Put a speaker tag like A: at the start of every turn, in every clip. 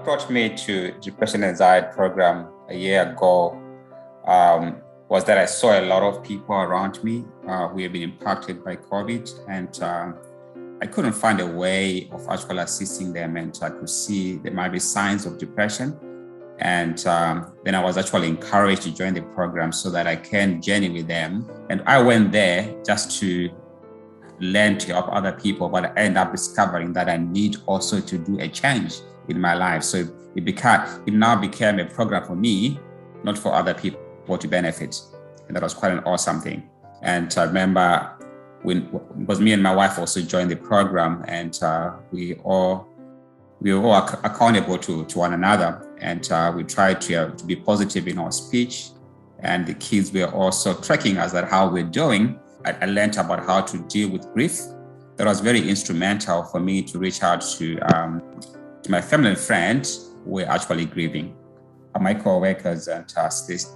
A: Brought me to depression anxiety program a year ago was that I saw a lot of people around me who have been impacted by COVID, and I couldn't find a way of actually assisting them, and I could see there might be signs of depression. And then I was actually encouraged to join the program so that I can journey with them. And I went there just to learn to help other people, but I ended up discovering that I need also to do a change in my life. So it now became a program for me, not for other people to benefit. And that was quite an awesome thing. And I remember when it was me and my wife also joined the program, and we were all accountable to one another, and we tried to be positive in our speech. And the kids were also tracking us at how we're doing. I learned about how to deal with grief. That was very instrumental for me to reach out to my family and friends who were actually grieving. My co-workers and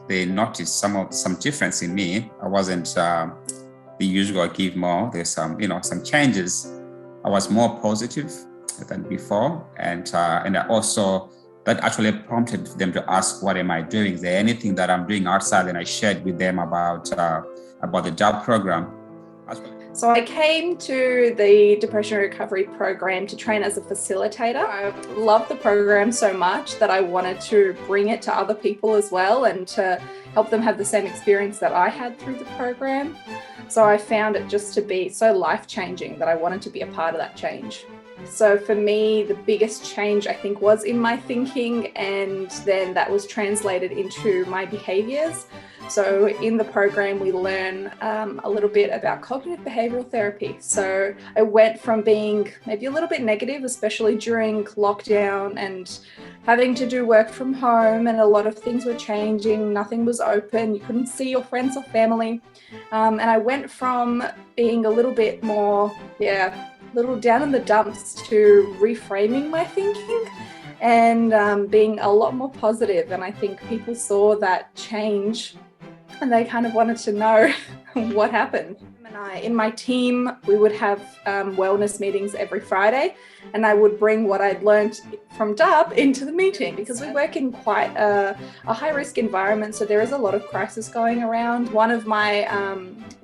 A: they noticed some difference in me. I wasn't the usual give more. There's some changes. I was more positive than before, and I also that actually prompted them to ask, what am I doing? Is there anything that I'm doing outside? And I shared with them about the job program.
B: So I came to the depression recovery program to train as a facilitator. I loved the program so much that I wanted to bring it to other people as well, and to help them have the same experience that I had through the program. So I found it just to be so life-changing that I wanted to be a part of that change. So for me, the biggest change, I think, was in my thinking, and then that was translated into my behaviours. So in the program, we learn a little bit about cognitive behavioural therapy. So I went from being maybe a little bit negative, especially during lockdown and having to do work from home, and a lot of things were changing. Nothing was open. You couldn't see your friends or family. And I went from being a little bit more, little down in the dumps, to reframing my thinking and being a lot more positive. And I think people saw that change, and they kind of wanted to know what happened. And in my team, we would have wellness meetings every Friday, and I would bring what I'd learned from DUB into the meeting, because we work in quite a high-risk environment, so there is a lot of crisis going around. One of my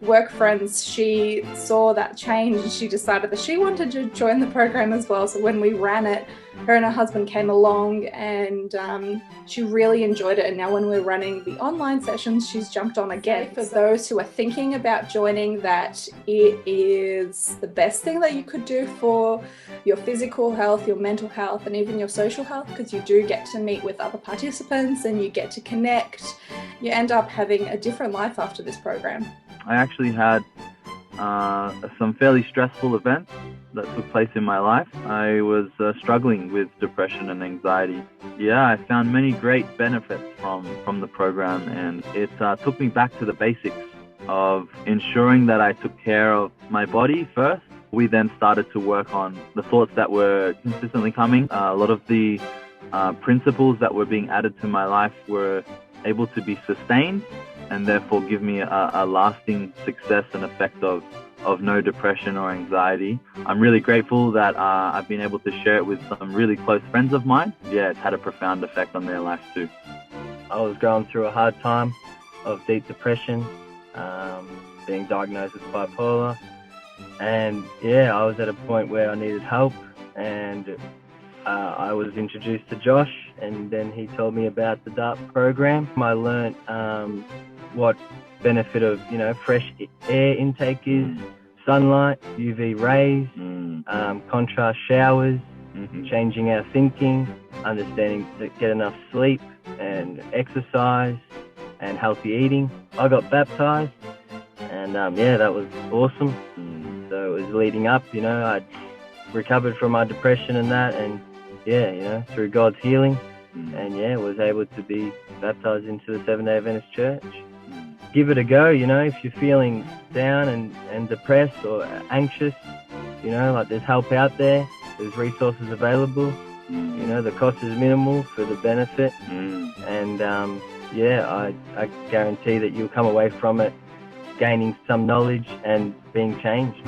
B: work friends, she saw that change, and she decided that she wanted to join the program as well. So when we ran it, her and her husband came along, and she really enjoyed it. And now when we're running the online sessions, she's jumped on again. For those who are thinking about joining, that it is the best thing that you could do for your physical health, your mental health, and even your social health, because you do get to meet with other participants and you get to connect. You end up having a different life after this program.
C: I actually had some fairly stressful events that took place in my life. I was struggling with depression and anxiety. I found many great benefits from the program, and it took me back to the basics of ensuring that I took care of my body first. We then started to work on the thoughts that were consistently coming. A lot of the principles that were being added to my life were able to be sustained, and therefore give me a lasting success and effect of no depression or anxiety. I'm really grateful that I've been able to share it with some really close friends of mine. It's had a profound effect on their lives too.
D: I was going through a hard time of deep depression, being diagnosed with bipolar, and I was at a point where I needed help, and I was introduced to Josh, and then he told me about the DART program. I learned what benefit of fresh air intake is, sunlight, UV rays, contrast showers, changing our thinking, understanding to get enough sleep and exercise and healthy eating. I got baptized, and that was awesome. So it was leading up, I'd recovered from my depression and that, and through God's healing, and was able to be baptized into the Seventh-day Adventist Church. Give it a go, if you're feeling down and depressed or anxious, there's help out there, there's resources available, the cost is minimal for the benefit, and I guarantee that you'll come away from it gaining some knowledge and being changed.